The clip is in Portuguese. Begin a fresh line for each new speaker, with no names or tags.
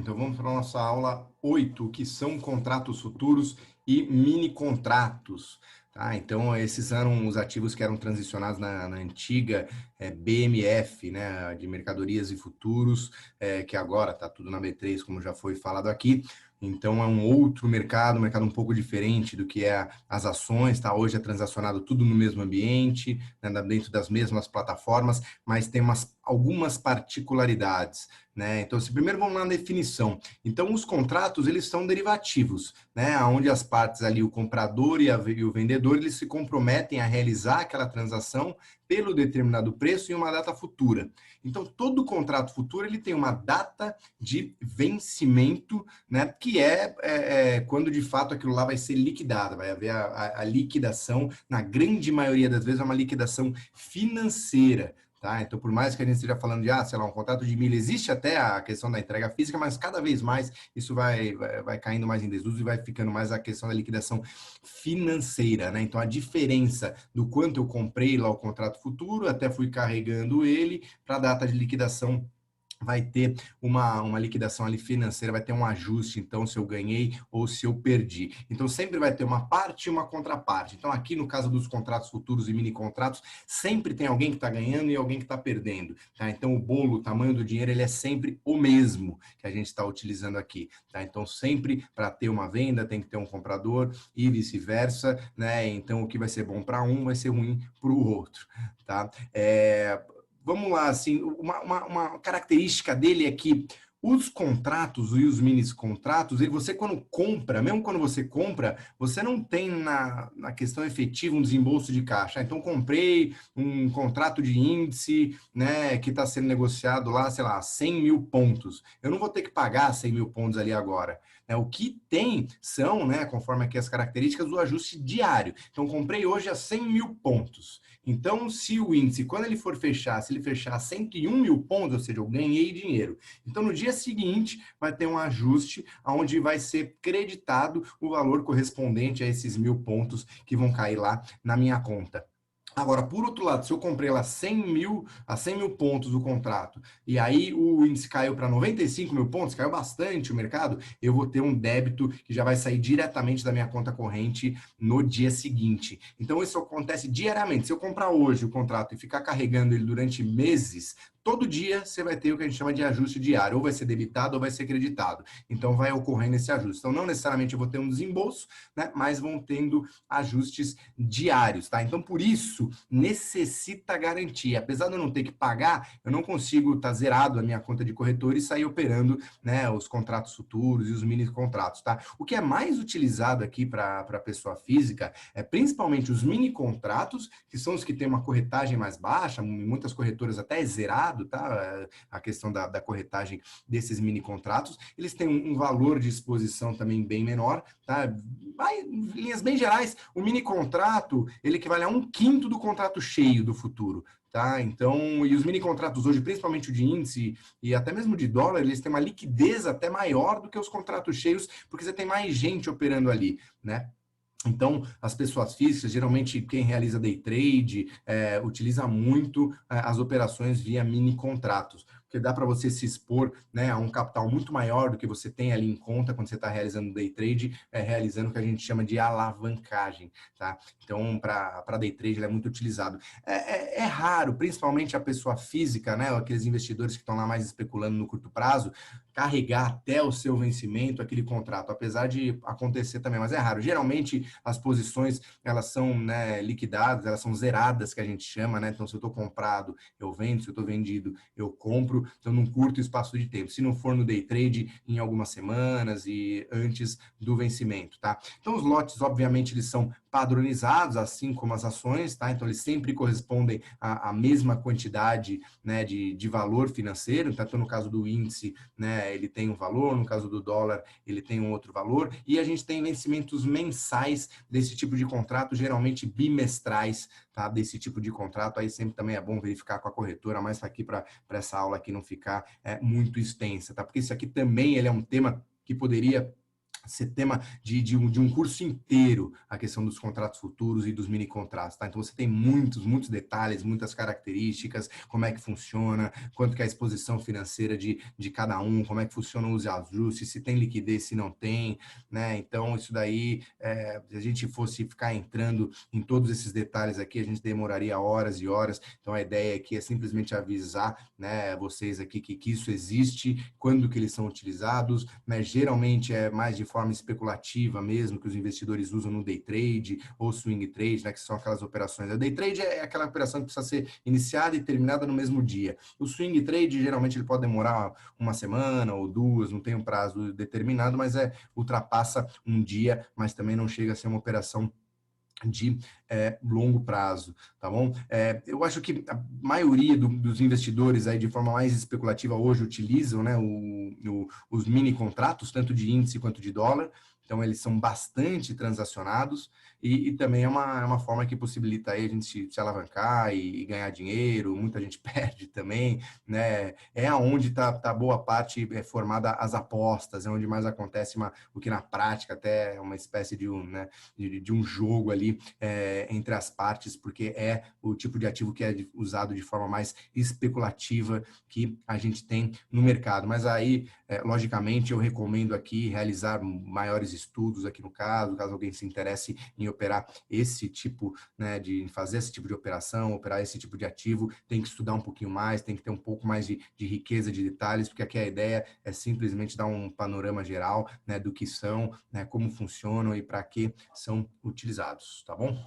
Então vamos para a nossa aula 8, que são contratos futuros e mini contratos. Tá? Então esses eram os ativos que eram transicionados na antiga BMF, né, de mercadorias e futuros, que agora está tudo na B3, como já foi falado aqui. Então é um outro mercado, um mercado um pouco diferente do que é as ações, tá? Hoje é transacionado tudo no mesmo ambiente, né, dentro das mesmas plataformas, mas tem algumas particularidades, né? Então, primeiro vamos lá na definição. Então, os contratos, eles são derivativos, né? Onde as partes ali, o comprador e o vendedor, eles se comprometem a realizar aquela transação pelo determinado preço em uma data futura. Então, todo contrato futuro, ele tem uma data de vencimento, né? Que é quando, de fato, aquilo lá vai ser liquidado, vai haver a liquidação, na grande maioria das vezes, é uma liquidação financeira. Tá? Então, por mais que a gente esteja falando de, sei lá, um contrato de milha, existe até a questão da entrega física, mas cada vez mais isso vai caindo mais em desuso e vai ficando mais a questão da liquidação financeira, né? Então, a diferença do quanto eu comprei lá o contrato futuro, até fui carregando ele para a data de liquidação, vai ter uma liquidação ali financeira, vai ter um ajuste, então, se eu ganhei ou se eu perdi. Então, sempre vai ter uma parte e uma contraparte. Então, aqui no caso dos contratos futuros e mini contratos, sempre tem alguém que está ganhando e alguém que está perdendo. Tá? Então, o bolo, o tamanho do dinheiro, ele é sempre o mesmo que a gente está utilizando aqui. Tá? Então, sempre para ter uma venda, tem que ter um comprador e vice-versa, né? Então, o que vai ser bom para um vai ser ruim para o outro. Tá? Vamos lá, assim, uma característica dele é que os contratos e os mini contratos, você quando compra, mesmo quando você compra, você não tem na questão efetiva um desembolso de caixa. Então, comprei um contrato de índice, né, que está sendo negociado lá, sei lá, 100 mil pontos. Eu não vou ter que pagar 100 mil pontos ali agora. Né? O que tem são, né, conforme aqui as características, o ajuste diário. Então, comprei hoje a 100 mil pontos. Então, se o índice, quando ele for fechar, se ele fechar 101 mil pontos, ou seja, eu ganhei dinheiro. Então, no dia seguinte, vai ter um ajuste onde vai ser creditado o valor correspondente a esses 1.000 pontos que vão cair lá na minha conta. Agora, por outro lado, se eu comprei lá 100 mil pontos do contrato, e aí o índice caiu para 95 mil pontos, caiu bastante o mercado, eu vou ter um débito que já vai sair diretamente da minha conta corrente no dia seguinte. Então, isso acontece diariamente. Se eu comprar hoje o contrato e ficar carregando ele durante meses, todo dia você vai ter o que a gente chama de ajuste diário, ou vai ser debitado ou vai ser creditado. Então, vai ocorrendo esse ajuste. Então, não necessariamente eu vou ter um desembolso, né, mas vão tendo ajustes diários, tá? Então, por isso, necessita garantia. Apesar de eu não ter que pagar, eu não consigo estar zerado a minha conta de corretor e sair operando, né, os contratos futuros e os mini contratos, tá? O que é mais utilizado aqui para a pessoa física é principalmente os mini contratos, que são os que têm uma corretagem mais baixa, em muitas corretoras até é zerado, tá? A questão da corretagem desses mini contratos. Eles têm um valor de exposição também bem menor, tá? Vai, em linhas bem gerais, o mini contrato, ele equivale a 1/5 do contrato cheio do futuro. Tá? Então, e os mini contratos hoje, principalmente o de índice e até mesmo de dólar, eles têm uma liquidez até maior do que os contratos cheios, porque você tem mais gente operando ali, né? Então, as pessoas físicas, geralmente quem realiza day trade, utiliza muito as operações via mini contratos, porque dá para você se expor, né, a um capital muito maior do que você tem ali em conta quando você está realizando day trade, realizando o que a gente chama de alavancagem, tá? Então, para day trade, ele é muito utilizado. É raro, principalmente a pessoa física, né, aqueles investidores que estão lá mais especulando no curto prazo, carregar até o seu vencimento aquele contrato, apesar de acontecer também, mas é raro. Geralmente, as posições, elas são, né, liquidadas, elas são zeradas, que a gente chama, né? Então, se eu estou comprado, eu vendo, se eu estou vendido, eu compro, então num curto espaço de tempo. Se não for no day trade, em algumas semanas e antes do vencimento, tá? Então, os lotes, obviamente, eles são padronizados, assim como as ações, tá? Então, eles sempre correspondem à mesma quantidade, né, de valor financeiro. Então, no caso do índice, né, ele tem um valor, no caso do dólar, ele tem um outro valor, e a gente tem vencimentos mensais desse tipo de contrato, geralmente bimestrais, tá? Desse tipo de contrato, aí sempre também é bom verificar com a corretora, mas aqui para essa aula aqui não ficar muito extensa, tá? Porque isso aqui também ele é um tema que poderia ser tema de um curso inteiro a questão dos contratos futuros e dos mini contratos, tá? Então você tem muitos detalhes, muitas características, como é que funciona, quanto que é a exposição financeira de cada um, como é que funcionam os ajustes, se tem liquidez, se não tem, né? Então isso daí, se a gente fosse ficar entrando em todos esses detalhes aqui, a gente demoraria horas e horas. Então a ideia aqui é simplesmente avisar, né, vocês aqui que isso existe, quando que eles são utilizados, né? Geralmente é mais de forma especulativa mesmo, que os investidores usam no day trade ou swing trade, né, que são aquelas operações. O day trade é aquela operação que precisa ser iniciada e terminada no mesmo dia. O swing trade, geralmente, ele pode demorar uma semana ou duas, não tem um prazo determinado, mas ultrapassa um dia, mas também não chega a ser uma operação de longo prazo, tá bom? Eu acho que a maioria dos investidores aí de forma mais especulativa hoje utilizam, né, os mini contratos, tanto de índice quanto de dólar. Então eles são bastante transacionados e também é uma forma que possibilita aí a gente se alavancar e ganhar dinheiro. Muita gente perde também, né? É aonde tá boa parte formada as apostas, é onde mais acontece o que na prática até é uma espécie de né, de um jogo ali entre as partes, porque é o tipo de ativo que é usado de forma mais especulativa que a gente tem no mercado. Mas aí, logicamente, eu recomendo aqui realizar maiores estudos aqui no caso alguém se interesse em operar esse tipo, né, de fazer esse tipo de operação, operar esse tipo de ativo, tem que estudar um pouquinho mais, tem que ter um pouco mais de riqueza de detalhes, porque aqui a ideia é simplesmente dar um panorama geral, né, do que são, né, como funcionam e para que são utilizados, tá bom?